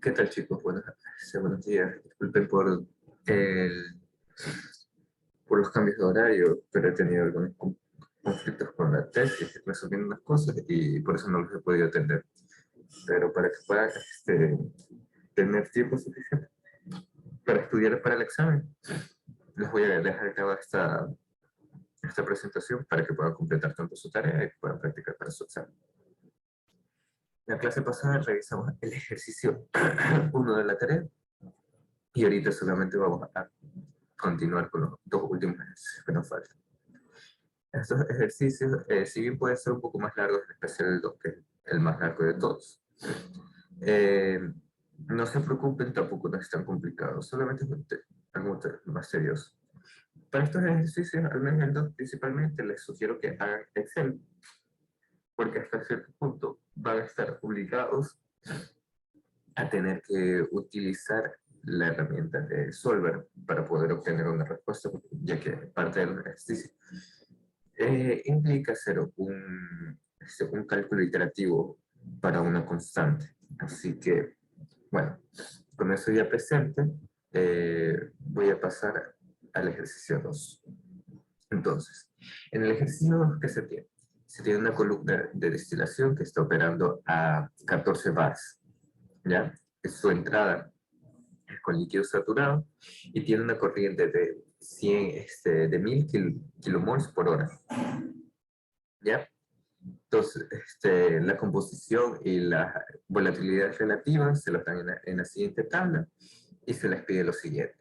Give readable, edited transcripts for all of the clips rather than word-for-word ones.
¿Qué tal, chicos? Buenos días. Disculpen por los cambios de horario, pero he tenido algunos conflictos con la tesis, resolviendo unas cosas y por eso no los he podido atender. Pero para que puedan tener tiempo suficiente para estudiar para el examen, les voy a dejar grabada esta presentación para que puedan completar tanto su tarea y puedan practicar para su examen. La clase pasada revisamos el ejercicio 1 de la tarea y ahorita solamente vamos a continuar con los dos últimos ejercicios que nos faltan. Estos ejercicios, si bien pueden ser un poco más largos, en especial el 2, que es el más largo de todos, no se preocupen, tampoco no es tan complicado, solamente es algo más serioso. Para estos ejercicios, al menos el 2 principalmente, les sugiero que hagan Excel, porque hasta cierto punto van a estar obligados a tener que utilizar la herramienta de Solver para poder obtener una respuesta, ya que parte del ejercicio implica hacer un cálculo iterativo para una constante. Así que, bueno, con eso ya presente, voy a pasar al ejercicio 2. Entonces, en el ejercicio 2, ¿qué se tiene? Se tiene una columna de destilación que está operando a 14 bars, ¿ya? Su entrada es con líquido saturado y tiene una corriente de 1000 kilomoles por hora, ¿ya? Entonces, la composición y la volatilidad relativa se lo dan en la siguiente tabla y se les pide lo siguiente.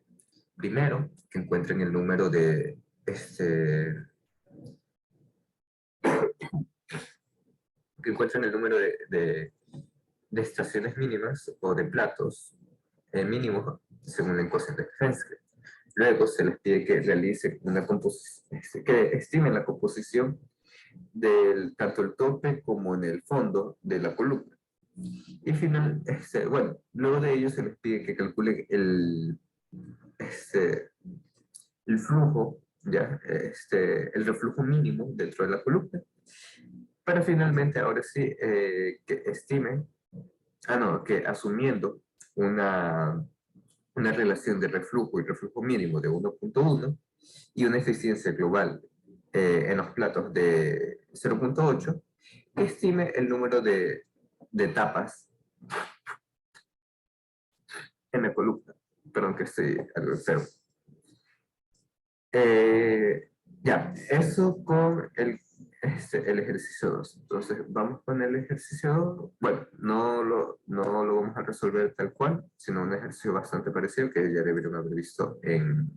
Primero, que encuentren el número de de estaciones mínimas o de platos mínimos según la ecuación de Fenske. Luego se les pide que realicen una composición, que estimen la composición del tanto el tope como en el fondo de la columna. Y final, bueno, luego de ello se les pide que calculen el flujo, ya, el reflujo mínimo dentro de la columna, para finalmente, ahora sí, que estimen, que asumiendo una relación de reflujo y reflujo mínimo de 1.1 y una eficiencia global en los platos de 0.8, estime el número de tapas en la columna. Perdón que estoy algo enfermo. Ya, eso con el ejercicio 2. Entonces, vamos con el ejercicio 2. Bueno, no lo vamos a resolver tal cual, sino un ejercicio bastante parecido que ya deberían haber visto en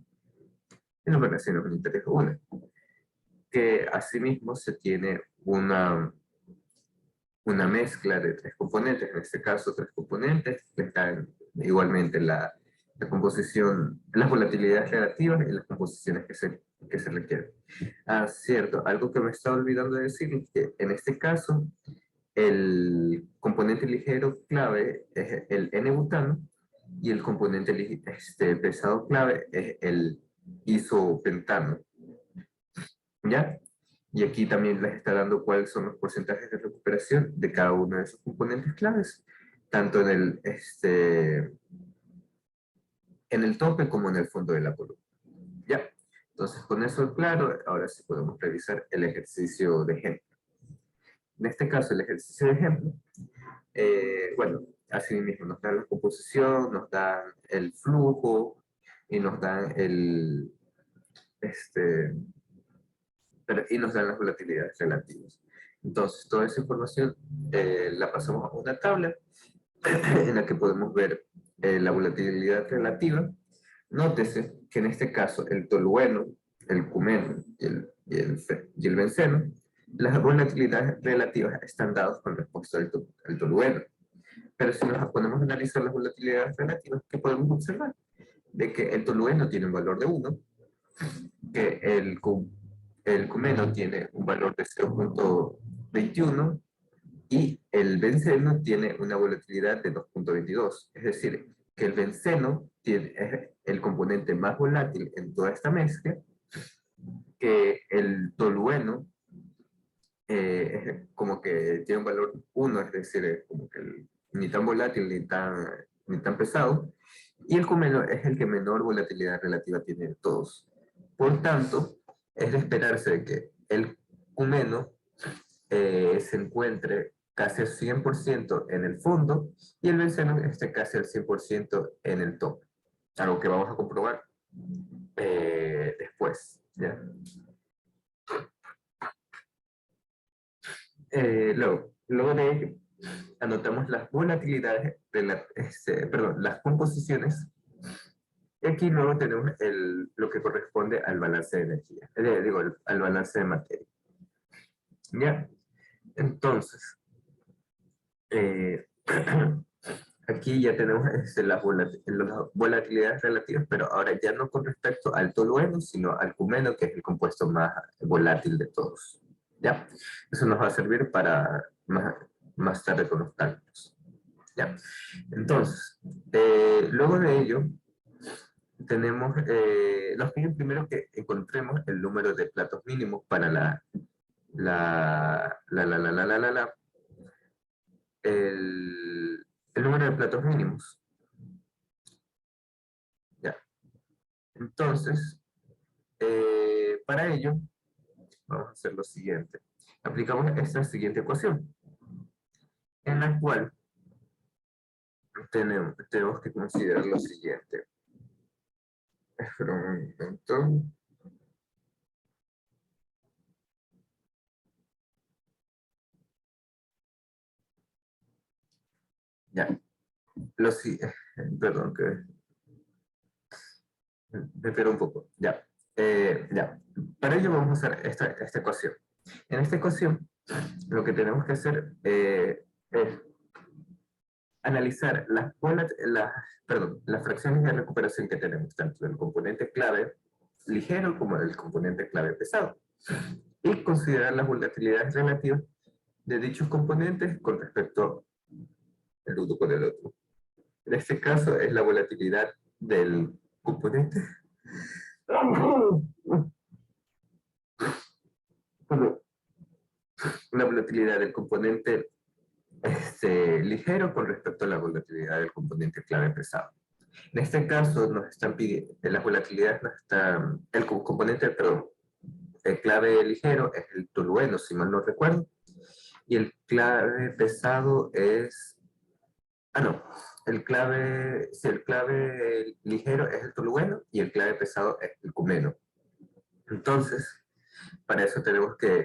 operaciones unitarias 1. Que asimismo se tiene una mezcla de 3 componentes, en este caso 3 componentes, que están igualmente la composición, las volatilidades relativas y las composiciones que se requieren. Cierto, algo que me estaba olvidando de decir es que en este caso el componente ligero clave es el N-butano y el componente pesado clave es el isopentano. ¿Ya? Y aquí también les está dando cuáles son los porcentajes de recuperación de cada uno de esos componentes claves, tanto en el tope como en el fondo de la columna. ¿Ya? Entonces, con eso claro, ahora sí podemos revisar el ejercicio de ejemplo. En este caso, el ejercicio de ejemplo, bueno, así mismo nos dan la composición, nos dan el flujo y nos dan y nos dan las volatilidades relativas. Entonces, toda esa información la pasamos a una tabla en la que podemos ver la volatilidad relativa. Nótese que en este caso el tolueno, el cumeno y el benceno, las volatilidades relativas están dadas con respuesta al tolueno. Pero si nos ponemos a analizar las volatilidades relativas, ¿qué podemos observar? De que el tolueno tiene un valor de 1, que el cumeno tiene un valor de 0.21 y el benceno tiene una volatilidad de 2.22. Es decir, que el benceno es el componente más volátil en toda esta mezcla, que el tolueno es como que tiene un valor 1, es decir, es como que ni tan volátil ni tan pesado, y el cumeno es el que menor volatilidad relativa tiene de todos. Por tanto, es de esperarse que el cumeno se encuentre casi al 100% en el fondo y el benceno esté casi al 100% en el top. Algo que vamos a comprobar después. ¿Ya? Luego de ello, anotamos las volatilidades, perdón, las composiciones. Y aquí luego tenemos lo que corresponde al balance de energía, digo, al balance de materia. ¿Ya? Entonces, eh, aquí ya tenemos las volatilidades relativas, pero ahora ya no con respecto al tolueno, sino al cumeno, que es el compuesto más volátil de todos. ¿Ya? Eso nos va a servir para más tarde con los cálculos. ¿Ya? Entonces, luego de ello, tenemos, nos piden primero que encontremos el número de platos mínimos para el número de platos mínimos. ¿Ya? Entonces, para ello, vamos a hacer lo siguiente. Aplicamos esta siguiente ecuación, en la cual tenemos que considerar lo siguiente. Espera un momento. Ya. Perdón, que me pierdo un poco. Ya. Ya. Para ello vamos a hacer esta ecuación. En esta ecuación, lo que tenemos que hacer es analizar las fracciones de recuperación que tenemos, tanto del componente clave ligero como del componente clave pesado, y considerar las volatilidades relativas de dichos componentes con respecto al uno con el otro. En este caso es la volatilidad del componente la volatilidad del componente ligero con respecto a la volatilidad del componente clave pesado. En este caso nos están pidiendo, las volatilidades nos están, el componente, perdón, el clave ligero es el tolueno, si mal no recuerdo, y el clave pesado es, no, el clave ligero es el tolueno y el clave pesado es el cumeno. Entonces, para eso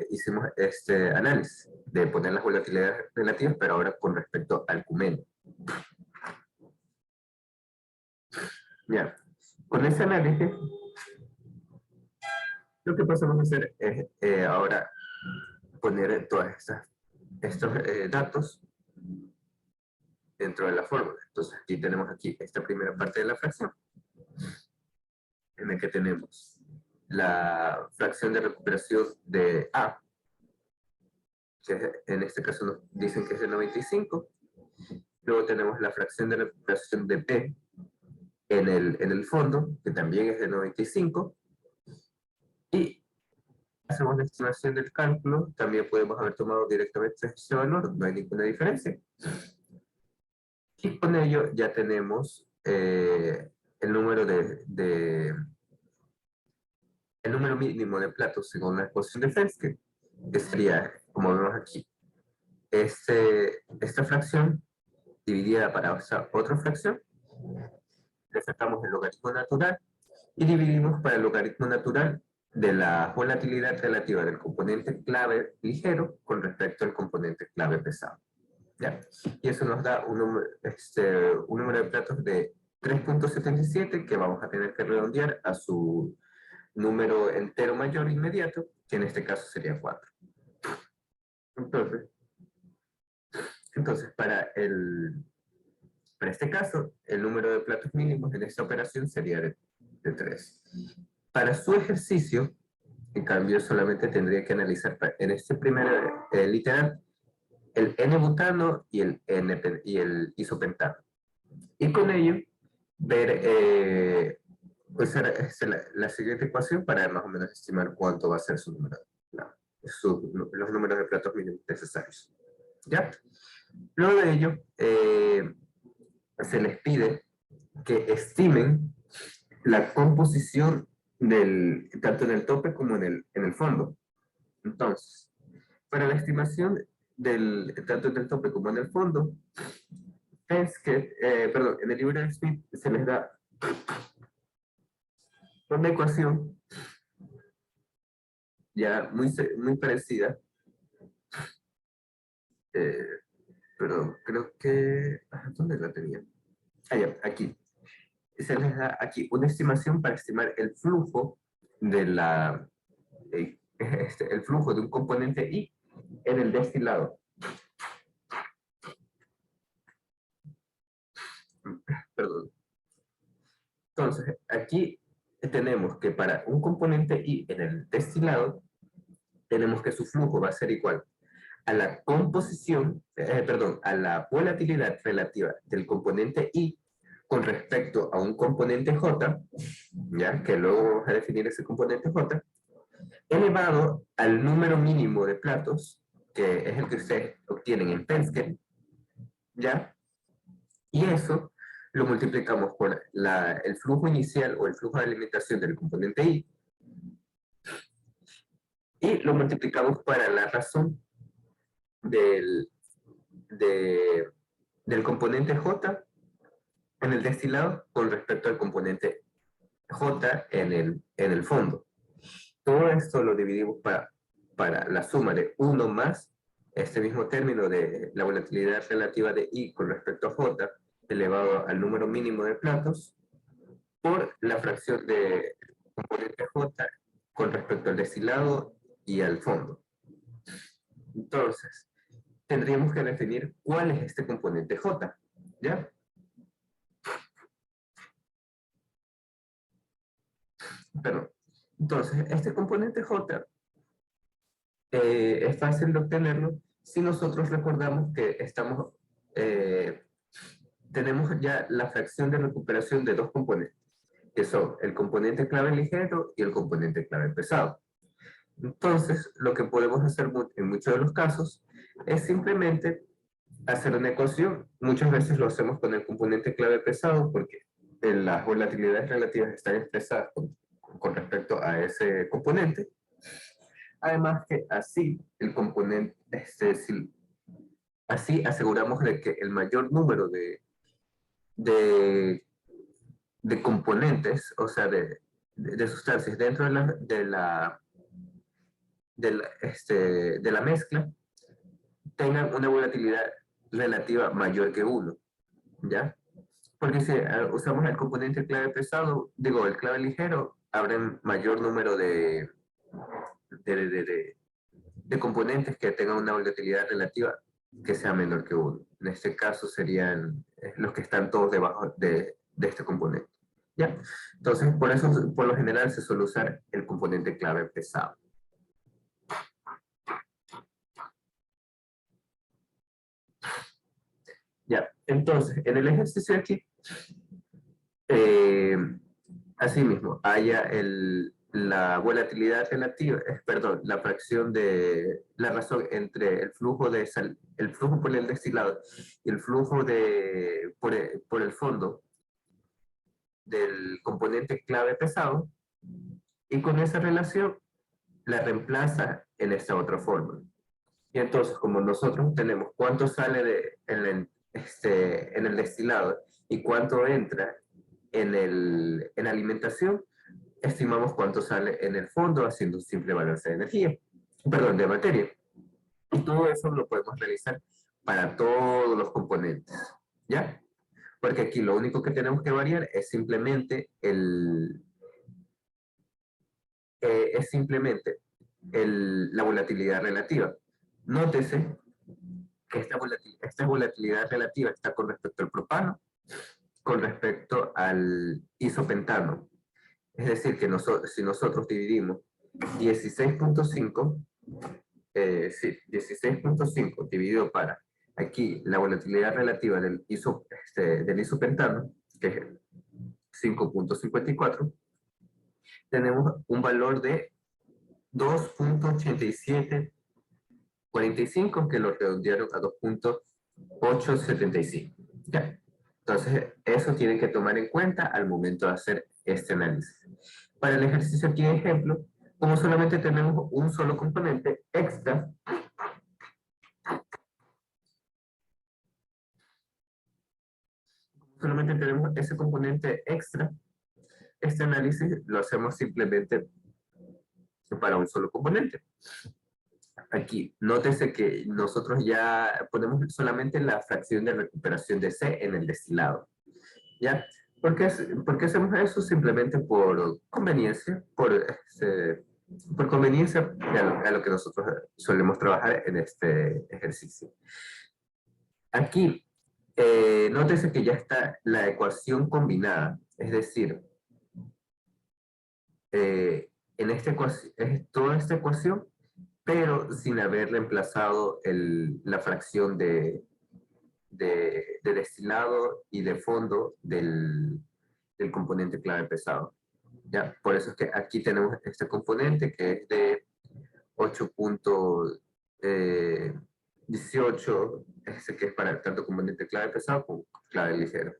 hicimos este análisis de poner las volatilidades relativas, pero ahora con respecto al cumeno. Ya, con ese análisis, lo que pasamos a hacer es ahora poner todos estos datos dentro de la fórmula. Entonces aquí tenemos esta primera parte de la fracción, en la que tenemos la fracción de recuperación de A, que en este caso nos dicen que es de 95. Luego tenemos la fracción de recuperación de B en el fondo, que también es de 95. Y hacemos la estimación del cálculo, también podemos haber tomado directamente ese valor, no hay ninguna diferencia. Y con ello ya tenemos el número el número mínimo de platos según la ecuación de Fenske, que sería, como vemos aquí, esta fracción dividida para otra fracción, le sacamos el logaritmo natural y dividimos para el logaritmo natural de la volatilidad relativa del componente clave ligero con respecto al componente clave pesado. ¿Ya? Y eso nos da un número de platos de 3.77 que vamos a tener que redondear a su número entero mayor inmediato, que en este caso sería 4. Entonces para este caso, el número de platos mínimos en esta operación sería de 3. Para su ejercicio, en cambio, solamente tendría que analizar en este primer literal el N-butano y el isopentano. Y con ello, ver pues la siguiente ecuación para más o menos estimar cuánto va a ser su número. los números de platos mínimos necesarios. ¿Ya? Luego de ello, se les pide que estimen la composición tanto en el tope como en el fondo. Entonces, para la estimación tanto en el tope como en el fondo, en el libro de Smith se les da una ecuación ya muy parecida, pero creo que... ¿Dónde la tenía? Ya, aquí. Se les da aquí una estimación para estimar el flujo el flujo de un componente I en el destilado. Perdón. Entonces, aquí tenemos que para un componente I en el destilado, tenemos que su flujo va a ser igual a la composición, a la volatilidad relativa del componente I con respecto a un componente J, ya que luego vamos a definir ese componente J, elevado al número mínimo de platos, que es el que ustedes obtienen en Penske, ¿ya? Y eso lo multiplicamos por el flujo inicial o el flujo de alimentación del componente I, y lo multiplicamos para la razón del, del componente J en el destilado con respecto al componente J en el fondo. Todo esto lo dividimos para la suma de 1 más este mismo término de la volatilidad relativa de I con respecto a J elevado al número mínimo de platos por la fracción de componente J con respecto al destilado y al fondo. Entonces, tendríamos que definir cuál es este componente J, ¿ya? Perdón. Entonces, este componente J es fácil de obtenerlo si nosotros recordamos que tenemos ya la fracción de recuperación de dos componentes, que son el componente clave ligero y el componente clave pesado. Entonces, lo que podemos hacer en muchos de los casos es simplemente hacer una ecuación. Muchas veces lo hacemos con el componente clave pesado porque las volatilidades relativas están expresadas con respecto a ese componente. Además que así el componente, así aseguramos de que el mayor número de, de componentes, o sea, de sustancias dentro de la mezcla tengan una volatilidad relativa mayor que 1, ¿ya? Porque si usamos el componente clave pesado, digo, el clave ligero, habrá mayor número de, de, de, de componentes que tengan una volatilidad relativa que sea menor que 1. En este caso serían los que están todos debajo de este componente. ¿Ya? Entonces, por eso, por lo general, se suele usar el componente clave pesado. Ya, entonces, en el ejercicio aquí, asimismo, haya la volatilidad relativa, perdón, la fracción de la razón entre el flujo el flujo por el destilado y el flujo por el fondo del componente clave pesado, y con esa relación la reemplaza en esta otra fórmula. Y entonces, como nosotros tenemos cuánto sale en el destilado y cuánto entra en alimentación, estimamos cuánto sale en el fondo haciendo un simple balance de energía, perdón, de materia. Y todo eso lo podemos realizar para todos los componentes, ¿ya? Porque aquí lo único que tenemos que variar es simplemente la volatilidad relativa. Nótese que esta volatilidad relativa está con respecto al propano, con respecto al isopentano. Es decir, que si nosotros dividimos 16.5, sí, 16.5 dividido para aquí la volatilidad relativa del isopentano, que es 5.54, tenemos un valor de 2.8745, que lo redondearon a 2.875. ¿Ya? Entonces, eso tienen que tomar en cuenta al momento de hacer este análisis. Para el ejercicio aquí de ejemplo, como solamente tenemos un solo componente extra, solamente tenemos ese componente extra, este análisis lo hacemos simplemente para un solo componente. Aquí, nótese que nosotros ya ponemos solamente la fracción de recuperación de C en el destilado. ¿Ya? ¿Por qué hacemos eso? Simplemente por conveniencia, por conveniencia a lo que nosotros solemos trabajar en este ejercicio. Aquí, nótese que ya está la ecuación combinada, es decir, en esta ecuación, es toda esta ecuación, pero sin haber reemplazado la fracción de destilado y de fondo del componente clave pesado. ¿Ya? Por eso es que aquí tenemos este componente que es de 8.18, que es para tanto componente clave pesado como clave ligero.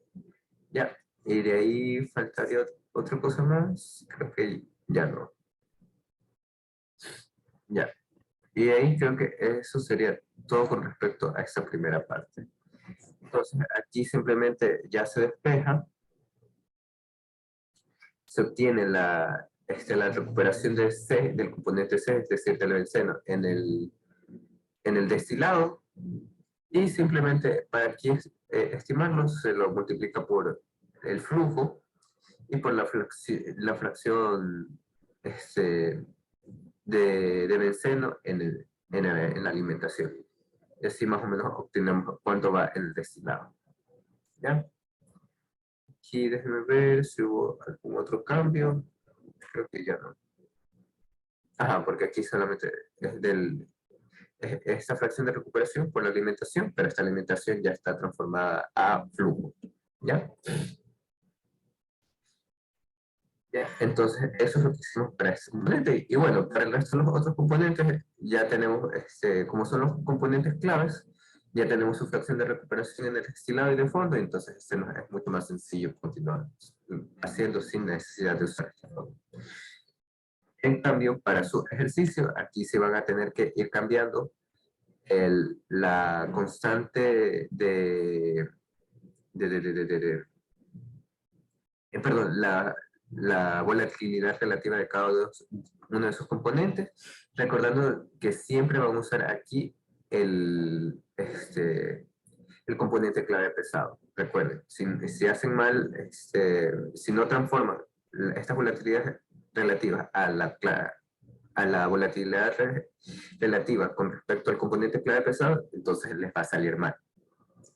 ¿Ya? Y de ahí faltaría otra cosa más, creo que ya no. Ya. Y de ahí creo que eso sería todo con respecto a esta primera parte. Entonces aquí simplemente ya se despeja, se obtiene la recuperación de C, del componente C, es decir, del benceno, en el destilado, y simplemente para aquí estimarlo se lo multiplica por el flujo y por la fracción de benceno en la alimentación. Y así más o menos obtenemos cuánto va en el destilado. ¿Ya? Aquí déjenme ver si hubo algún otro cambio. Creo que ya no. Ajá, porque aquí solamente es esta fracción de recuperación por la alimentación, pero esta alimentación ya está transformada a flujo. ¿Ya? ¿Ya? Entonces, eso es lo que hicimos para este componente. Y bueno, para el resto de los otros componentes, ya tenemos, como son los componentes claves, ya tenemos su fracción de recuperación en el destilado y de fondo, y entonces nos es mucho más sencillo continuar haciendo sin necesidad de usar este fondo. En cambio, para su ejercicio, aquí se van a tener que ir cambiando la constante perdón, la volatilidad relativa de cada uno de sus componentes, recordando que siempre vamos a usar aquí el componente clave pesado. Recuerden, si hacen mal, si no transforman estas volatilidades relativas a la volatilidad relativa con respecto al componente clave pesado, entonces les va a salir mal,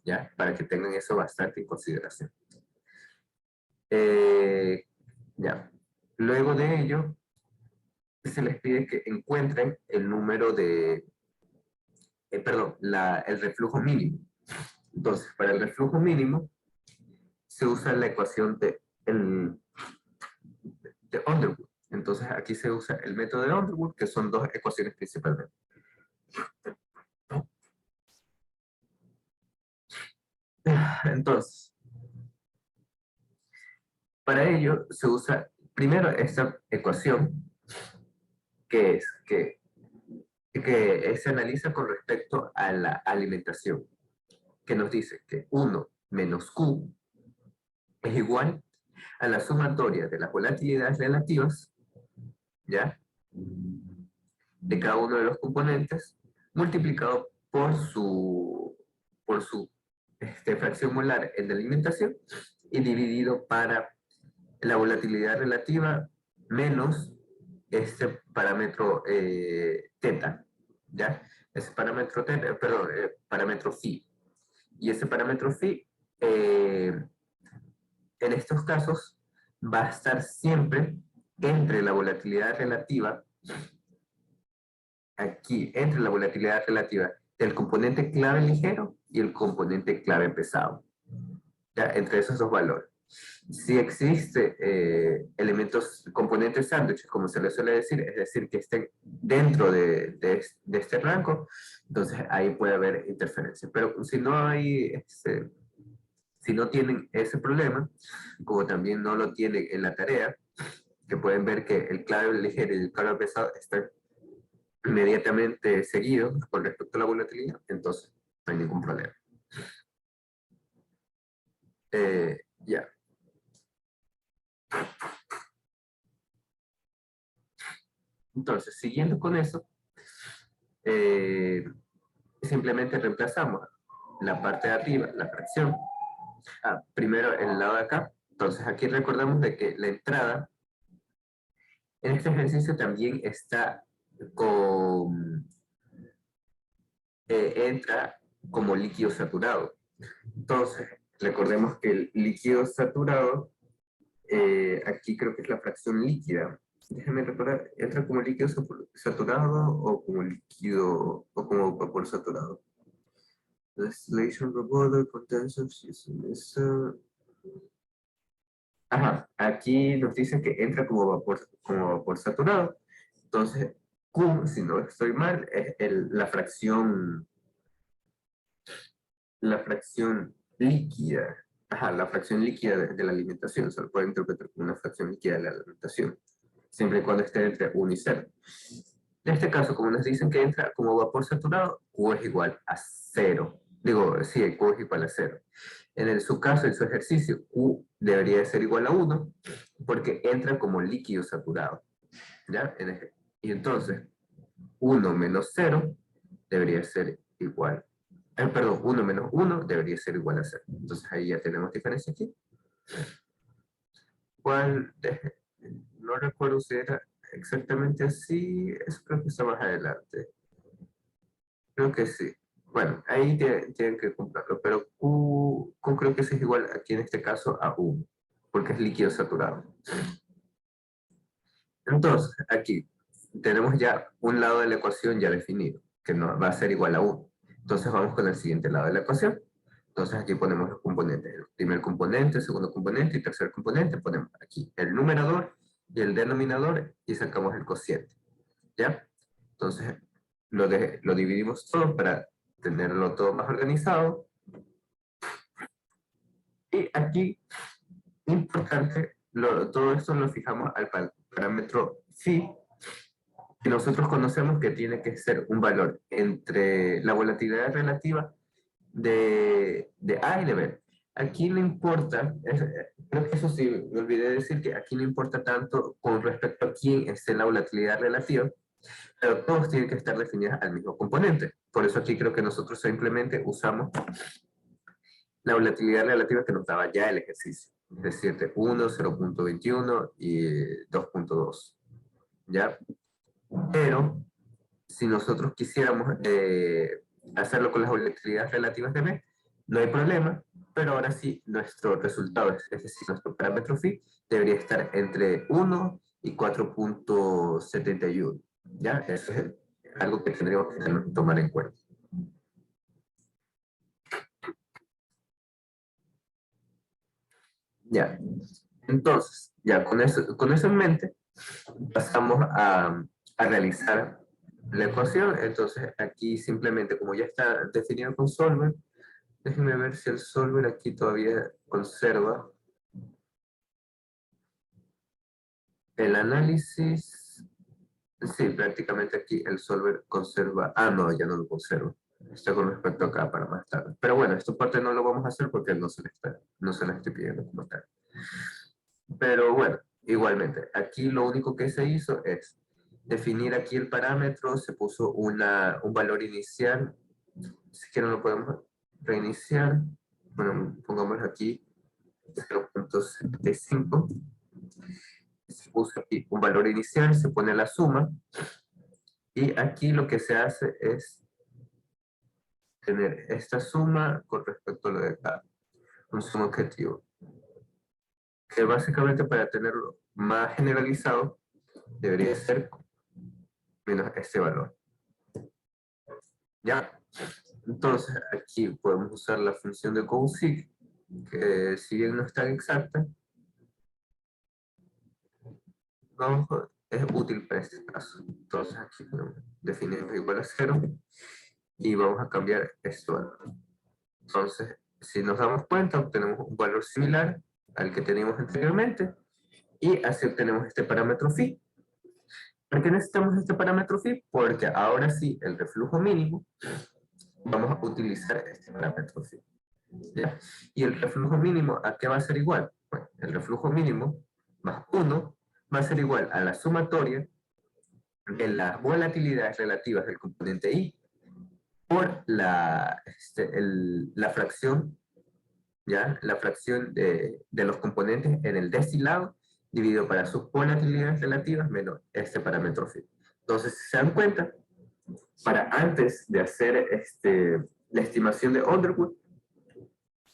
¿ya? Para que tengan eso bastante en consideración. Ya. Luego de ello, se les pide que encuentren el número el reflujo mínimo. Entonces, para el reflujo mínimo, se usa la ecuación de Underwood. Entonces, aquí se usa el método de Underwood, que son dos ecuaciones principalmente. Entonces, para ello se usa primero esta ecuación, que se analiza con respecto a la alimentación, que nos dice que 1 menos Q es igual a la sumatoria de las volatilidades relativas, ¿ya? De cada uno de los componentes, multiplicado por su fracción molar en la alimentación y dividido para la volatilidad relativa menos este parámetro teta, ¿ya? Ese parámetro teta, perdón, parámetro phi. Y ese parámetro phi, en estos casos, va a estar siempre entre la volatilidad relativa, aquí, entre la volatilidad relativa del componente clave ligero y el componente clave pesado, ¿ya? Entre esos dos valores. Si existe elementos, componentes sándwiches, como se le suele decir, es decir, que estén dentro de este rango, entonces ahí puede haber interferencia. Pero si no hay, si no tienen ese problema, como también no lo tienen en la tarea, que pueden ver que el claro ligero y el claro pesado están inmediatamente seguidos con respecto a la volatilidad, entonces no hay ningún problema. Ya. Entonces, siguiendo con eso, simplemente reemplazamos la parte de arriba, la fracción, primero el lado de acá. Entonces, aquí recordamos de que la entrada en este ejercicio también está con, entra como líquido saturado. Entonces, recordemos que el líquido saturado, aquí creo que es la fracción líquida. Déjenme recordar, ¿entra como líquido saturado o como líquido o como vapor saturado? Distillation, vapor, condenser, ajá, aquí nos dice que entra como vapor saturado. Entonces, Q, si no estoy mal, es la fracción líquida. Ajá, la fracción líquida de la alimentación. Se lo puede interpretar como una fracción líquida de la alimentación, siempre y cuando esté entre 1 y 0. En este caso, como nos dicen que entra como vapor saturado, Q es igual a 0. Digo, sí, Q es igual a 0. Su caso, en su ejercicio, Q debería de ser igual a 1, porque entra como líquido saturado. ¿Ya? Y entonces, 1 menos 0 debería ser igual. Perdón, 1 menos 1 debería ser igual a 0. Entonces ahí ya tenemos diferencia aquí. ¿Cuál? No recuerdo si era exactamente así. Eso creo que está más adelante. Creo que sí. Bueno, ahí tienen que comprarlo, pero Q creo que sí es igual aquí en este caso a 1, porque es líquido saturado. Entonces, aquí tenemos ya un lado de la ecuación ya definido, que no, va a ser igual a 1. Entonces vamos con el siguiente lado de la ecuación. Entonces aquí ponemos los componentes, el primer componente, el segundo componente y tercer componente. Ponemos aquí el numerador y el denominador y sacamos el cociente. ¿Ya? Entonces lo dividimos todo para tenerlo todo más organizado. Y aquí, importante, todo esto lo fijamos al parámetro phi, que nosotros conocemos que tiene que ser un valor entre la volatilidad relativa de A y de B. Aquí no importa, creo que eso sí, me olvidé de decir que aquí no importa tanto con respecto a quién esté la volatilidad relativa, pero todos tienen que estar definidas al mismo componente. Por eso aquí creo que nosotros simplemente usamos la volatilidad relativa que nos daba ya el ejercicio. Es decir, de 1, 0.21 y 2.2. ¿Ya? Pero si nosotros quisiéramos hacerlo con las volatilidades relativas de B, no hay problema, pero ahora sí nuestro resultado, es decir, nuestro parámetro phi, debería estar entre 1 y 4.71. ¿Ya? Eso es algo que tendríamos que tomar en cuenta. Ya. Entonces, ya con eso en mente, pasamos a realizar la ecuación. Entonces, aquí simplemente, como ya está definido con solver, déjenme ver si el solver aquí todavía conserva el análisis. Sí, prácticamente aquí el solver conserva. Ah, no, ya no lo conserva. Está con respecto acá para más tarde. Pero bueno, esta parte no lo vamos a hacer porque no se la estoy pidiendo como tal. Pero bueno, igualmente, aquí lo único que se hizo es definir aquí el parámetro, se puso un valor inicial. Si quieren lo podemos reiniciar. Bueno, pongámoslo aquí 0.75. Se puso aquí un valor inicial, se pone la suma. Y aquí lo que se hace es tener esta suma con respecto a lo de acá, un suma objetivo. Que básicamente para tenerlo más generalizado debería ser menos este valor. ¿Ya? Entonces aquí podemos usar la función de Cousy que si bien no es tan exacta, es útil para este caso. Entonces aquí definimos igual a 0 y vamos a cambiar esto. Entonces, si nos damos cuenta, obtenemos un valor similar al que teníamos anteriormente y así obtenemos este parámetro phi. ¿Por qué necesitamos este parámetro phi? Porque ahora sí, el reflujo mínimo, vamos a utilizar este parámetro phi. ¿Ya? Y el reflujo mínimo, ¿a qué va a ser igual? Bueno, el reflujo mínimo más 1 va a ser igual a la sumatoria de las volatilidades relativas del componente I por la fracción, ¿ya? La fracción de los componentes en el destilado dividido para sus volatilidades relativas menos este parámetro phi. Entonces, si se dan cuenta, para antes de hacer la estimación de Underwood,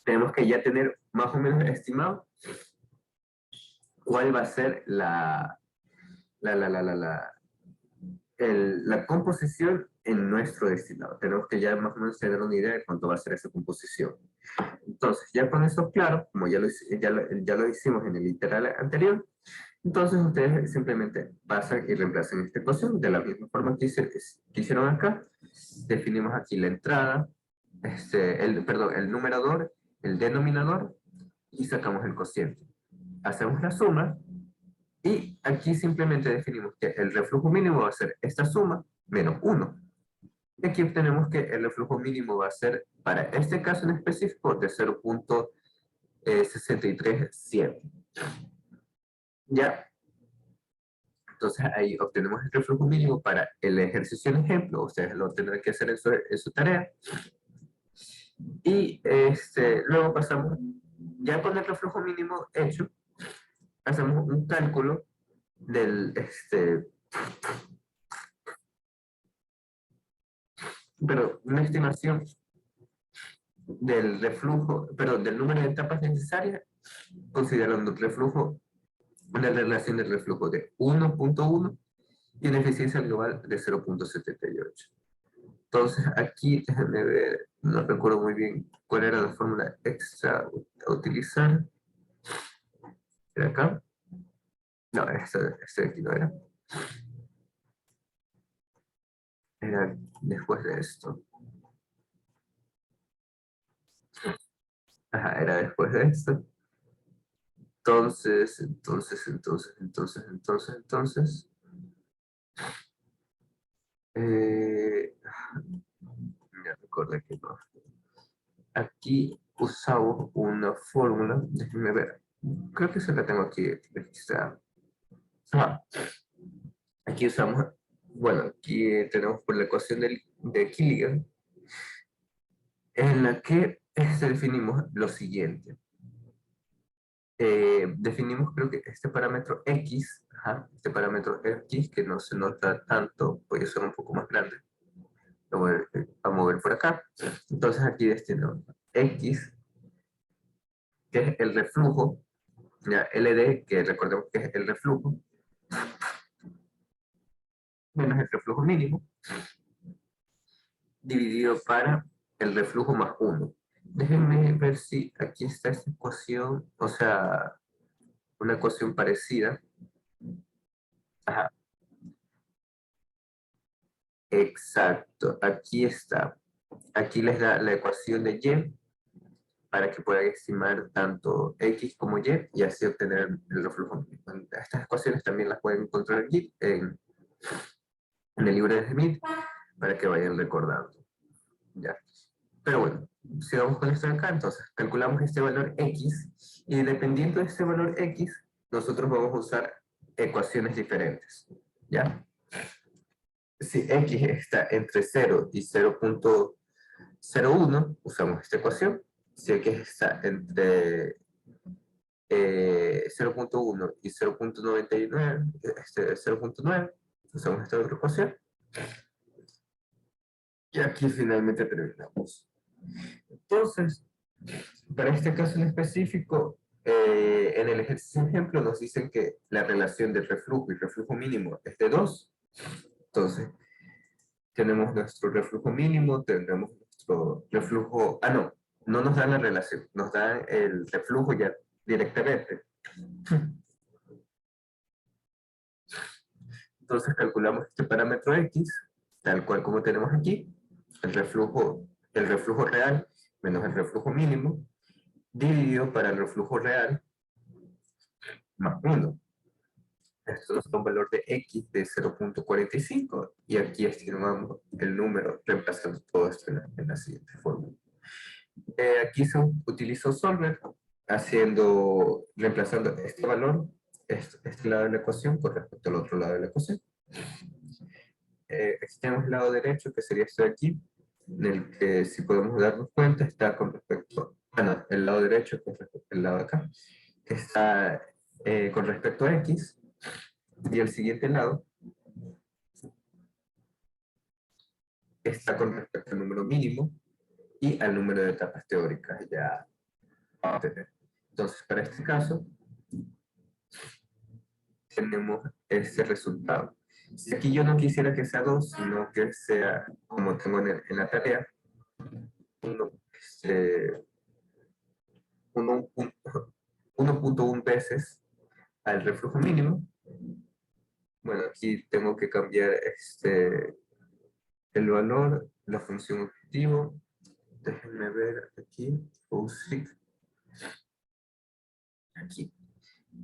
tenemos que ya tener más o menos estimado cuál va a ser la composición en nuestro destilado. Tenemos que ya más o menos tener una idea de cuánto va a ser esa composición. Entonces, ya con eso claro, como ya lo hicimos en el literal anterior, entonces ustedes simplemente pasan y reemplazan esta ecuación de la misma forma que hicieron acá. Definimos aquí la entrada, perdón, el numerador, el denominador, y sacamos el cociente. Hacemos la suma, y aquí simplemente definimos que el reflujo mínimo va a ser esta suma menos 1. Y aquí obtenemos que el reflujo mínimo va a ser, para este caso en específico, de 0.637. Ya, entonces ahí obtenemos el reflujo mínimo para el ejercicio en ejemplo. Ustedes lo tendrán que hacer en su tarea. Y luego pasamos, ya con el reflujo mínimo hecho, hacemos un cálculo del, pero una estimación del reflujo, perdón, del número de etapas necesarias, considerando el reflujo, una relación de reflujo de 1.1 y una eficiencia global de 0.78. Entonces, aquí, déjenme ver, no recuerdo muy bien cuál era la fórmula extra a utilizar. ¿Era acá? No, este aquí no era. Era después de esto. Ajá, era después de esto. Entonces, ya recordé que no. Aquí usamos una fórmula, déjenme ver, creo que se la tengo aquí registrada. Aquí usamos, bueno, aquí tenemos por la ecuación de Killian, en la que definimos lo siguiente. Definimos creo que este parámetro X, este parámetro X que no se nota tanto, puede ser un poco más grande, lo voy a mover por acá. Entonces aquí destinamos X, que es el reflujo, ya LD, que recordemos que es el reflujo, menos el reflujo mínimo, dividido para el reflujo más 1. Déjenme ver si aquí está esta ecuación, o sea, una ecuación parecida. Ajá, exacto, aquí está. Aquí les da la ecuación de Y para que puedan estimar tanto X como y así obtener el reflujo mínimo. Estas ecuaciones también las pueden encontrar aquí en el libro de Smith para que vayan recordando. ¿Ya? Pero bueno, sigamos con esto de acá. Entonces, calculamos este valor X y dependiendo de este valor X, nosotros vamos a usar ecuaciones diferentes. ¿Ya? Si X está entre 0 y 0.01, usamos esta ecuación. Si X está entre 0.1 y 0.99, 0.9, usamos esta otra ecuación. Y aquí finalmente terminamos. Entonces, para este caso en específico, en el ejercicio ejemplo nos dicen que la relación de reflujo y reflujo mínimo es de 2. Entonces, tenemos nuestro reflujo mínimo, tendremos nuestro reflujo, no, no nos dan la relación, nos dan el reflujo ya directamente. Entonces calculamos este parámetro X, tal cual como tenemos aquí, el reflujo real menos el reflujo mínimo, dividido para el reflujo real más 1. Esto nos da un valor de X de 0.45 y aquí estimamos el número reemplazando todo esto en la siguiente fórmula. Aquí se utilizó Solver reemplazando este valor, este lado de la ecuación con respecto al otro lado de la ecuación. Aquí tenemos el lado derecho, que sería esto de aquí, en el que, si podemos darnos cuenta, está con respecto, bueno, el lado derecho, con respecto al lado de acá, que está con respecto a X, y el siguiente lado está con respecto al número mínimo y al número de etapas teóricas ya vamos a tener. Entonces, para este caso, tenemos este resultado. Si aquí yo no quisiera que sea 2, sino que sea, como tengo en la tarea, 1.1 veces al reflujo mínimo. Bueno, aquí tengo que cambiar el valor, la función objetivo. Déjenme ver aquí, aquí.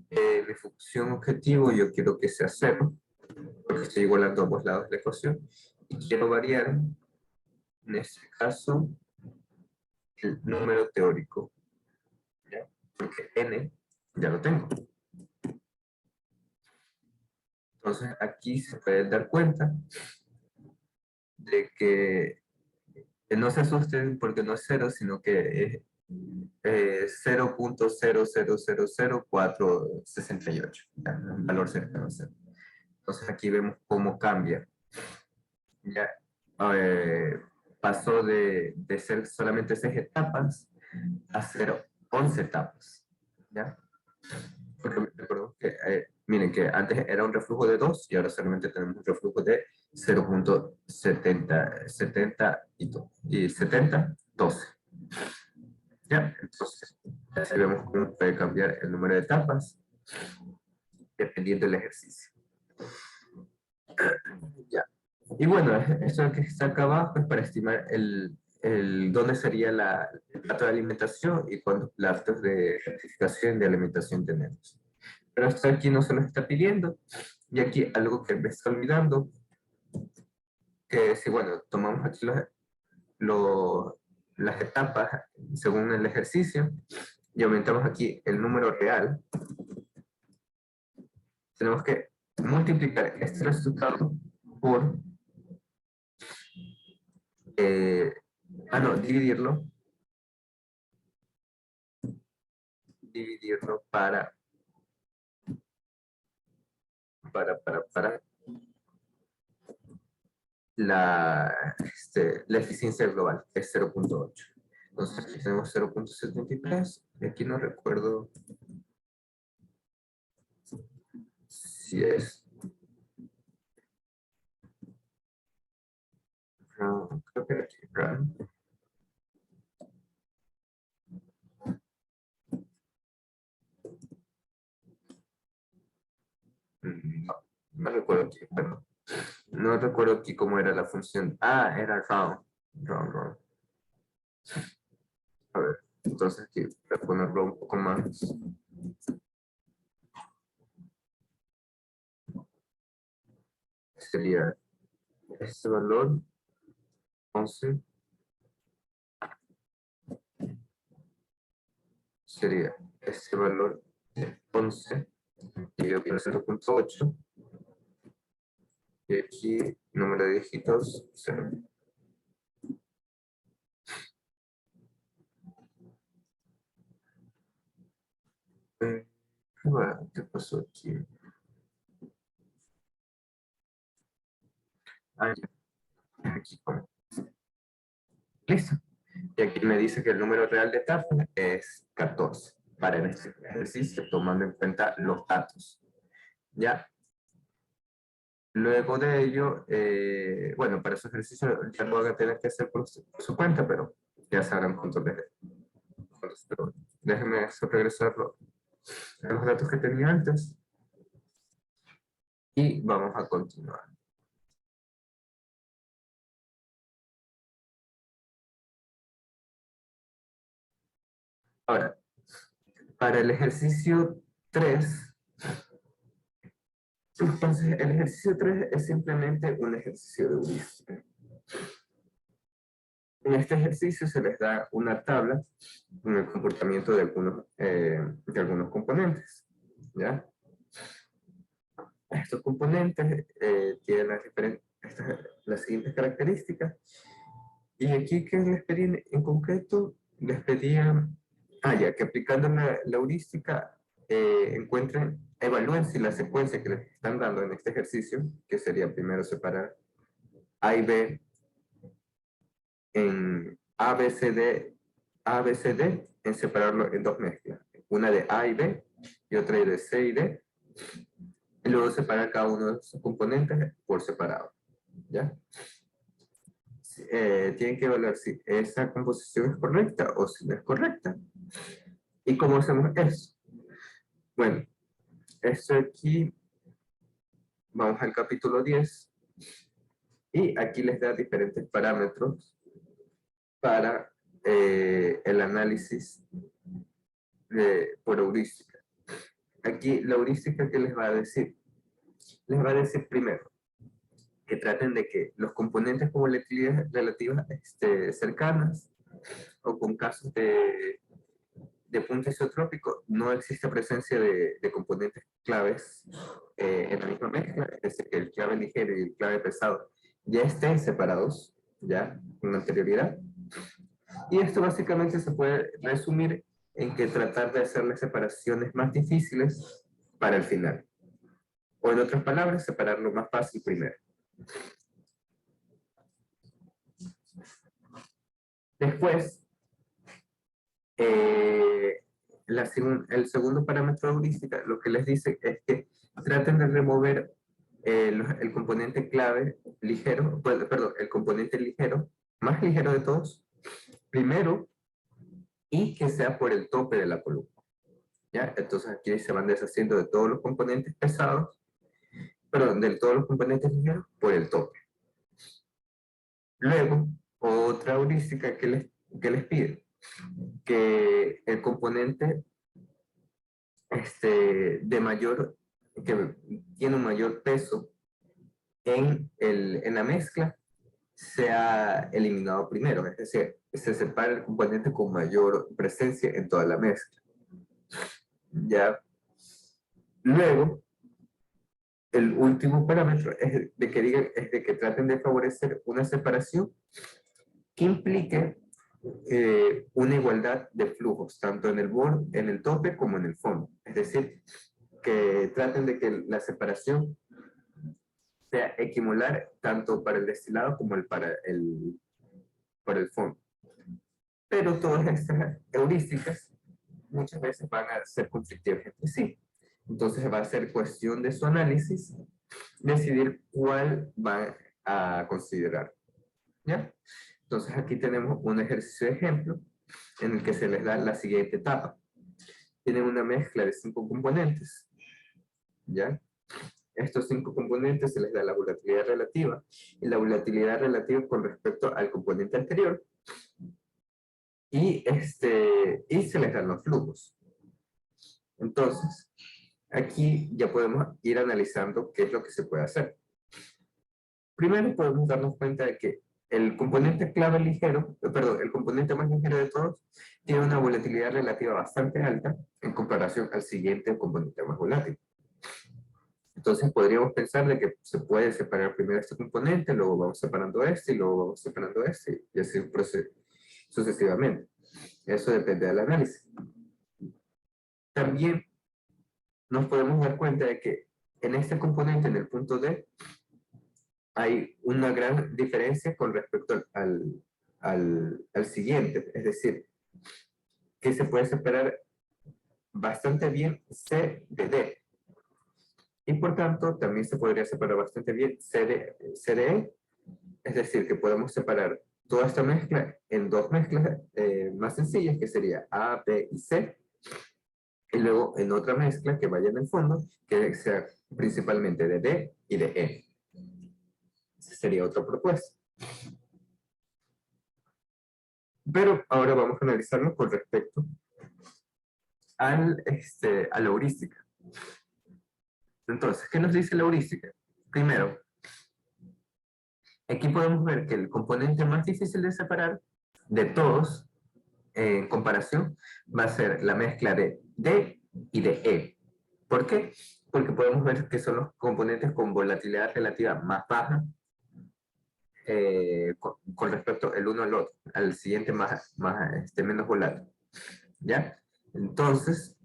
Mi función objetivo yo quiero que sea 0, porque estoy igualando ambos lados de la ecuación, y quiero variar, en este caso, el número teórico, ¿ya? Porque n ya lo tengo. Entonces aquí se pueden dar cuenta de que no se asusten porque no es 0, sino que es 0.0000468, un valor cercano a 0. Entonces aquí vemos cómo cambia. Ya pasó de ser solamente 6 etapas a ser 11 etapas. ¿Ya? Porque recuerdo que, miren que antes era un reflujo de 2 y ahora solamente tenemos un reflujo de 0.70 y 70, 12. ¿Ya? Entonces, así vemos cómo puede cambiar el número de etapas dependiendo del ejercicio. Ya. Y bueno, esto que está acá abajo es para estimar dónde sería el plato de alimentación y cuántos platos de rectificación de alimentación tenemos. Pero esto aquí no se lo está pidiendo. Y aquí algo que me está olvidando, que si, bueno, tomamos aquí las etapas según el ejercicio y aumentamos aquí el número real, tenemos que multiplicar este resultado por, dividirlo para la eficiencia global, que es 0.8. Entonces aquí tenemos 0.73, y aquí no recuerdo si es, creo que era aquí, no, no recuerdo aquí, bueno, no recuerdo aquí cómo era la función. Ah, era round. A ver, entonces aquí voy a ponerlo un poco más. Sería este valor, 11, sería este valor de 11, dividido por 0.8, y aquí número de dígitos, 0. ¿Qué pasó aquí? Ah, ya. Aquí, listo. Y aquí me dice que el número real de etapas es 14 para este ejercicio, tomando en cuenta los datos. ¿Ya? Luego de ello, bueno, para ese ejercicio ya lo van a tener que hacer por su cuenta, pero ya sabrán cuántos de pero déjenme regresarlo a los datos que tenía antes y vamos a continuar. Ahora, para el ejercicio 3, entonces el ejercicio 3 es simplemente un ejercicio de heurística. En este ejercicio se les da una tabla con el comportamiento de algunos componentes, ¿ya? Estos componentes tienen las siguientes características. Y aquí que les pedí en concreto, les pedía, ya que aplicando la heurística, evalúen si la secuencia que les están dando en este ejercicio, que sería primero separar A y B en A, B, C, D, A, B, C, D, en separarlo en dos mezclas. Una de A y B y otra de C y D. Y luego separar cada uno de esos componentes por separado. ¿Ya? Tienen que evaluar si esa composición es correcta o si no es correcta. ¿Y cómo hacemos eso? Bueno, esto aquí, vamos al capítulo 10, y aquí les da diferentes parámetros para el análisis por heurística. Aquí la heurística, ¿qué les va a decir? Les va a decir primero que traten de que los componentes con volatilidades relativas cercanas o con casos de punto isotrópico no existe presencia de componentes claves en la misma mezcla, es decir, que el clave ligero y el clave pesado ya estén separados, ya, con anterioridad. Y esto básicamente se puede resumir en que tratar de hacer las separaciones más difíciles para el final. O en otras palabras, separar lo más fácil primero. Después, el segundo parámetro de heurística lo que les dice es que traten de remover el componente clave ligero, perdón, el componente ligero, más ligero de todos, primero, y que sea por el tope de la columna. ¿Ya? Entonces aquí se van deshaciendo de todos los componentes pesados, perdón, de todos los componentes ligeros por el tope. Luego, otra heurística que les pide, que el componente que tiene un mayor peso en la mezcla sea eliminado primero, es decir, se separa el componente con mayor presencia en toda la mezcla. Ya. Luego, el último parámetro es de que traten de favorecer una separación que implique una igualdad de flujos, tanto en el borde, en el tope como en el fondo. Es decir, que traten de que la separación sea equimular tanto para el destilado como para el fondo. Pero todas estas heurísticas muchas veces van a ser conflictivas entre sí. Entonces va a ser cuestión de su análisis decidir cuál va a considerar. ¿Ya? Entonces aquí tenemos un ejercicio de ejemplo en el que se les da la siguiente etapa. Tienen una mezcla de 5 componentes. ¿Ya? Estos 5 componentes se les da la volatilidad relativa, y la volatilidad relativa con respecto al componente anterior, y se les dan los flujos. Entonces, aquí ya podemos ir analizando qué es lo que se puede hacer. Primero podemos darnos cuenta de que el componente clave ligero, perdón, el componente más ligero de todos, tiene una volatilidad relativa bastante alta en comparación al siguiente componente más volátil. Entonces podríamos pensar de que se puede separar primero este componente, luego vamos separando este, y luego vamos separando este, y así sucesivamente. Eso depende del análisis. También nos podemos dar cuenta de que en este componente, en el punto D, hay una gran diferencia con respecto al siguiente. Es decir, que se puede separar bastante bien C de D. Y por tanto, también se podría separar bastante bien C de E. Es decir, que podemos separar toda esta mezcla en dos mezclas más sencillas, que sería A, B y C, y luego en otra mezcla que vaya en el fondo, que sea principalmente de D y de E. Esa sería otra propuesta. Pero ahora vamos a analizarlo con respecto a la heurística. Entonces, ¿qué nos dice la heurística? Primero, aquí podemos ver que el componente más difícil de separar de todos, en comparación, va a ser la mezcla de D y de E. ¿Por qué? Porque podemos ver que son los componentes con volatilidad relativa más baja con respecto el uno al otro, al siguiente menos volátil. ¿Ya? Entonces,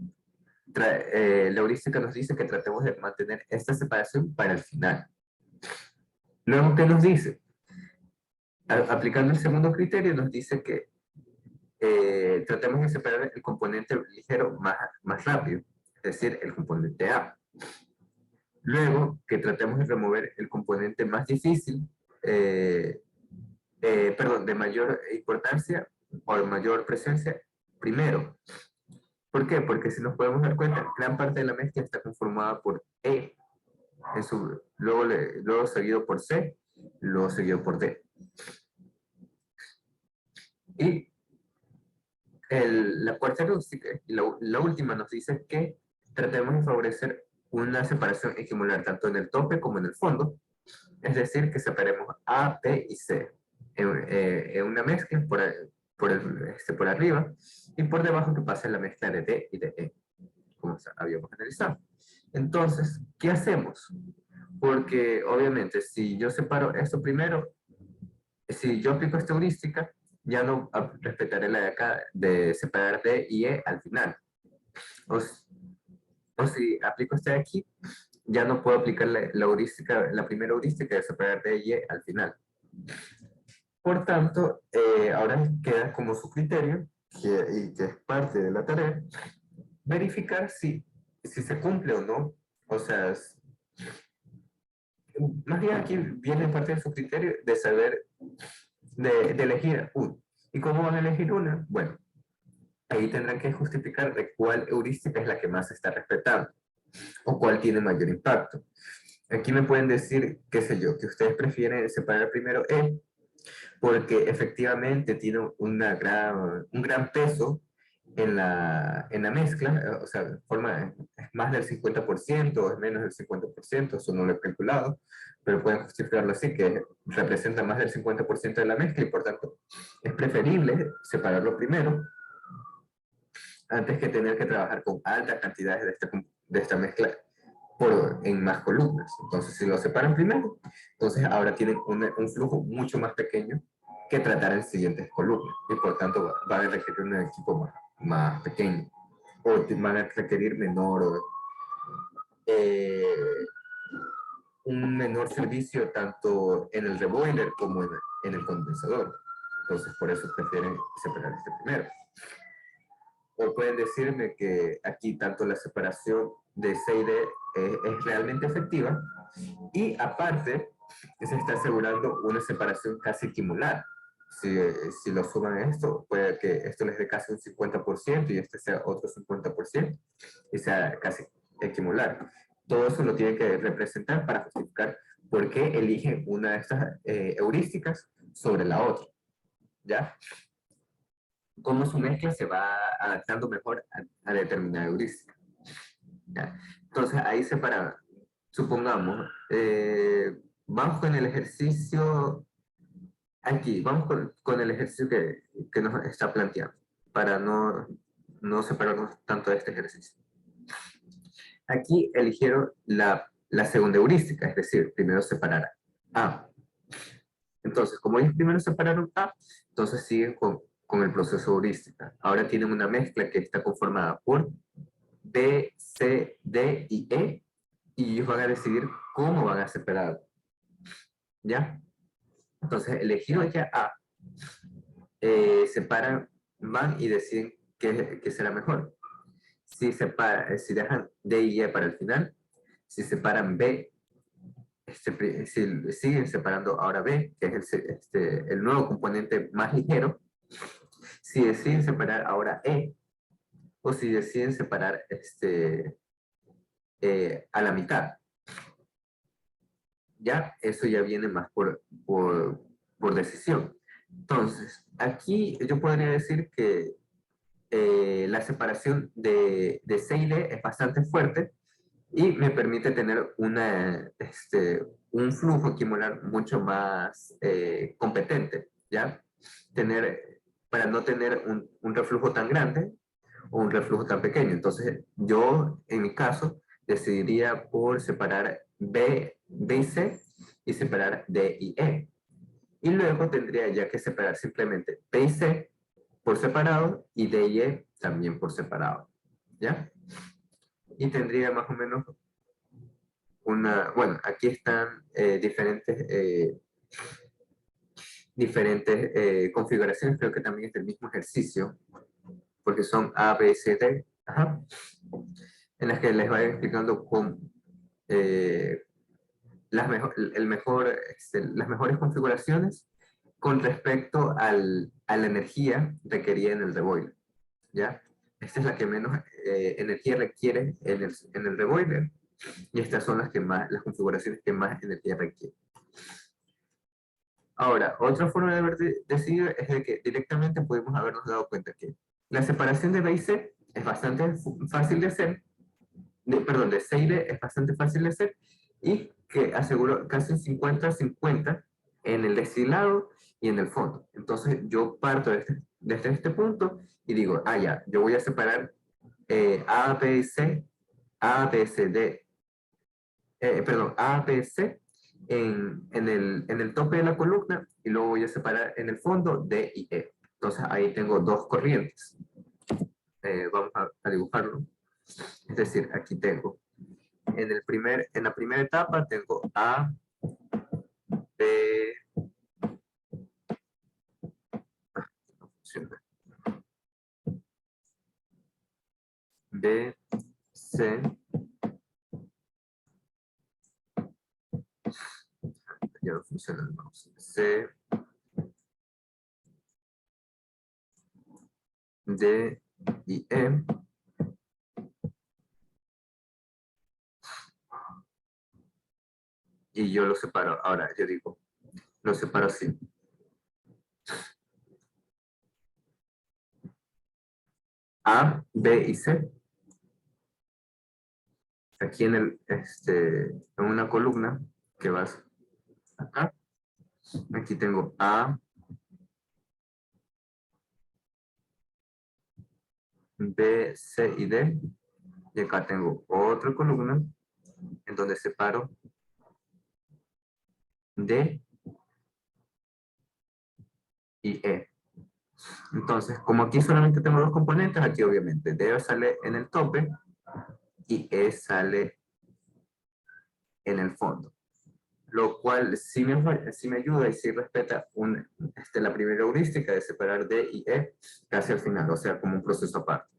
la heurística nos dice que tratemos de mantener esta separación para el final. Luego, ¿qué nos dice? Aplicando el segundo criterio, nos dice que tratemos de separar el componente ligero más rápido, es decir, el componente A. Luego, que tratemos de remover el componente más difícil, de mayor importancia o de mayor presencia, primero. ¿Por qué? Porque si nos podemos dar cuenta, gran parte de la mezcla está conformada por E, luego seguido por C, luego seguido por D. Y la cuarta heurística, la última, nos dice que tratemos de favorecer una separación equimular tanto en el tope como en el fondo, es decir, que separemos A, B y C en una mezcla por arriba y por debajo que pase la mezcla de D y de E, como habíamos analizado. Entonces, ¿qué hacemos? Porque obviamente si yo separo esto primero, si yo aplico esta heurística, ya no respetaré la de acá de separar D y E al final. O si aplico esta de aquí, ya no puedo aplicar la primera heurística de separar D y E al final. Por tanto, ahora queda como su criterio, y que es parte de la tarea, verificar si se cumple o no. O sea, más bien aquí viene parte de su criterio de saber, de elegir uno. ¿Y cómo van a elegir una? Bueno, ahí tendrán que justificar de cuál heurística es la que más se está respetando o cuál tiene mayor impacto. Aquí me pueden decir, qué sé yo, que ustedes prefieren separar primero E porque efectivamente tiene un gran peso en la mezcla, o sea, es más del 50% o es menos del 50%, eso no lo he calculado, pero pueden justificarlo así, que representa más del 50% de la mezcla y por tanto es preferible separarlo primero antes que tener que trabajar con altas cantidades de esta mezcla en más columnas. Entonces, si lo separan primero, entonces ahora tienen un flujo mucho más pequeño que tratar en siguientes columnas y por tanto van a requerir un equipo más pequeño o van a requerir eh, un menor servicio tanto en el reboiler como en el condensador. Entonces, por eso prefieren separar este primero. O pueden decirme que aquí tanto la separación de C y D es realmente efectiva y aparte se está asegurando una separación casi equimular. Si lo suman a esto, puede que esto les dé casi un 50% y este sea otro 50% y sea casi equimular. Todo eso lo tienen que representar para justificar por qué eligen una de estas heurísticas sobre la otra. ¿Ya? Cómo su mezcla se va adaptando mejor a determinada heurística. ¿Ya? Entonces ahí supongamos, vamos con el ejercicio, aquí, vamos con el ejercicio que nos está planteando, para no separarnos tanto de este ejercicio. Aquí eligieron la segunda heurística, es decir, primero separar A. Entonces, como ellos primero separaron A, entonces siguen con el proceso heurística. Ahora tienen una mezcla que está conformada por B, C, D y E, y ellos van a decidir cómo van a separar. ¿Ya? Entonces, elegido ya A, separan, van y deciden qué será mejor. Si dejan D y E para el final, si separan B si siguen separando ahora B, que es el nuevo componente más ligero, si deciden separar ahora E, o si deciden separar a la mitad. Ya, eso ya viene más por decisión. Entonces, aquí yo podría decir que la separación de C y D es bastante fuerte y me permite tener un flujo acumular mucho más competente, ¿ya? Para no tener un reflujo tan grande o un reflujo tan pequeño. Entonces, yo, en mi caso, decidiría por separar B y C y separar D y E. Y luego tendría ya que separar simplemente B y C por separado y D y E también por separado, ¿ya? Y tendría más o menos bueno, aquí están diferentes configuraciones, creo que también es del mismo ejercicio, porque son A, B, C, D, ajá, en las que les voy explicando eh, las mejores configuraciones con respecto a la energía requerida en el reboiler, ¿ya? Esta es la que menos energía requiere en el reboiler y estas son las configuraciones que más energía requieren. Ahora, otra forma de haber decidido es de que directamente podemos habernos dado cuenta que la separación de B y C es bastante fácil de hacer, perdón, de C y D es bastante fácil de hacer y que aseguro casi 50-50 en el destilado y en el fondo. Entonces yo parto desde este punto y digo, ya, yo voy a separar A, B y C, A, B, C, D, perdón, A, B, C en el tope de la columna y luego voy a separar en el fondo D y E. Entonces ahí tengo dos corrientes. Vamos a dibujarlo. Es decir, aquí tengo en la primera etapa tengo A, B, B, C, ya no funciona el mouse, C, D y E. Y yo lo separo. Ahora, yo digo, lo separo así. A, B y C. Aquí en una columna que vas acá. Aquí tengo A, B, C y D. Y acá tengo otra columna en donde separo D y E. Entonces, como aquí solamente tengo dos componentes, aquí obviamente D sale en el tope y E sale en el fondo. Lo cual sí me ayuda y sí respeta la primera heurística de separar D y E casi al final, o sea, como un proceso aparte.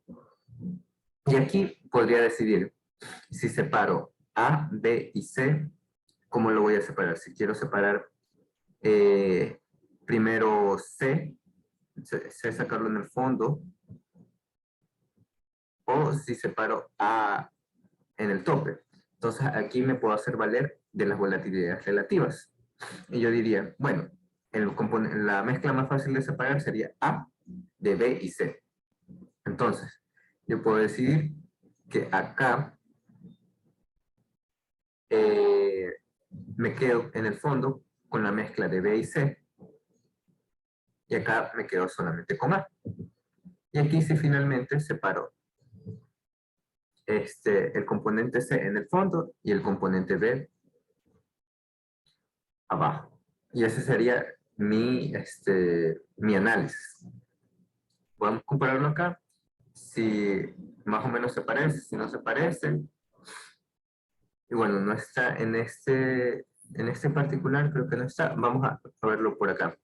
Y aquí podría decidir si separo A, B y C, ¿cómo lo voy a separar? Si quiero separar primero C, sacarlo en el fondo, o si separo A en el tope. Entonces aquí me puedo hacer valer de las volatilidades relativas. Y yo diría, bueno, la mezcla más fácil de separar sería A de B y C. Entonces, yo puedo decidir que acá eh, me quedo en el fondo con la mezcla de B y C. Y acá me quedo solamente con A. Y aquí sí finalmente separo el componente C en el fondo y el componente B abajo. Y ese sería mi análisis. Podemos compararlo acá, si más o menos se parece, si no se parece. Y bueno, no está en este particular, creo que no está. Vamos a verlo por acá.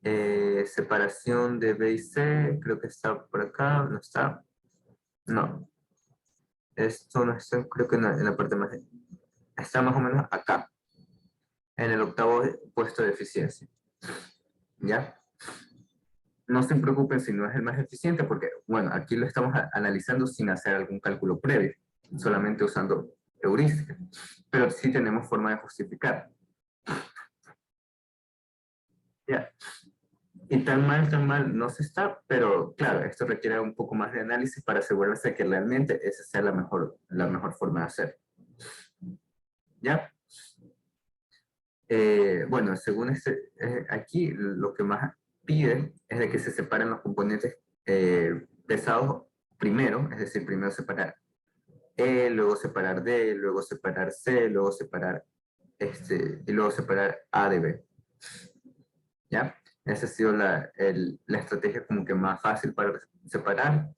Separación de B y C, creo que está por acá, no está. No, esto no está, creo que en la parte más está más o menos acá, en el octavo puesto de eficiencia. ¿Ya? No se preocupen si no es el más eficiente, porque, bueno, aquí lo estamos analizando sin hacer algún cálculo previo, solamente usando heurística, pero sí tenemos forma de justificar. ¿Ya? Y tan mal no se está, pero claro, esto requiere un poco más de análisis para asegurarse de que realmente esa sea la mejor forma de hacer. ¿Ya? Bueno, según aquí lo que más pide es de que se separen los componentes pesados primero, es decir, primero separar E, luego separar D, luego separar C, luego separar y luego separar A de B. ¿Ya? Esa ha sido la estrategia como que más fácil para separar.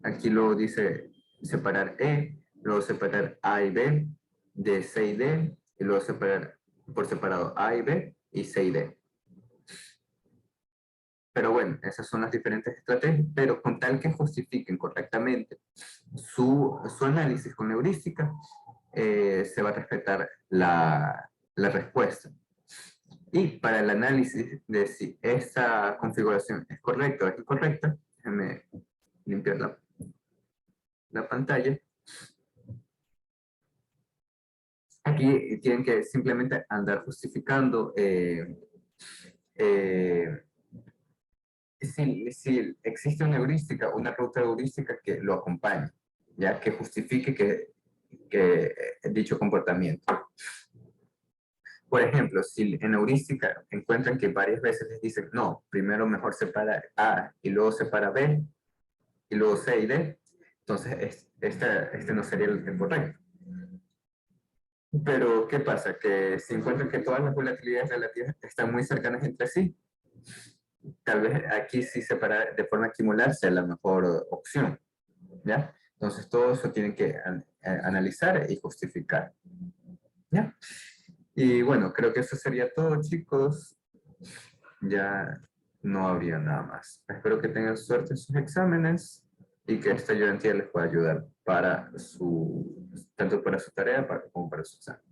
Aquí luego dice separar E, luego separar A y B, de C y D, y luego separar por separado A y B y C y D. Pero bueno, esas son las diferentes estrategias, pero con tal que justifiquen correctamente su análisis con heurística, se va a respetar la respuesta. Y para el análisis de si esa configuración es correcta o es incorrecta, déjenme limpiar la pantalla. Aquí tienen que simplemente andar justificando eh, si existe una heurística, una ruta heurística que lo acompañe, ya que justifique que dicho comportamiento. Por ejemplo, si en heurística encuentran que varias veces les dicen, no, primero mejor separa A y luego separa B y luego C y D, entonces este no sería el correcto. Pero, ¿qué pasa? Que si encuentran que todas las volatilidades relativas están muy cercanas entre sí, tal vez aquí sí separar de forma acumular sea la mejor opción, ¿ya? Entonces todo eso tienen que analizar y justificar, ¿ya? Y bueno, creo que eso sería todo, chicos. Ya no habría nada más. Espero que tengan suerte en sus exámenes y que esta ayudantía les pueda ayudar para tanto para su tarea como para su examen.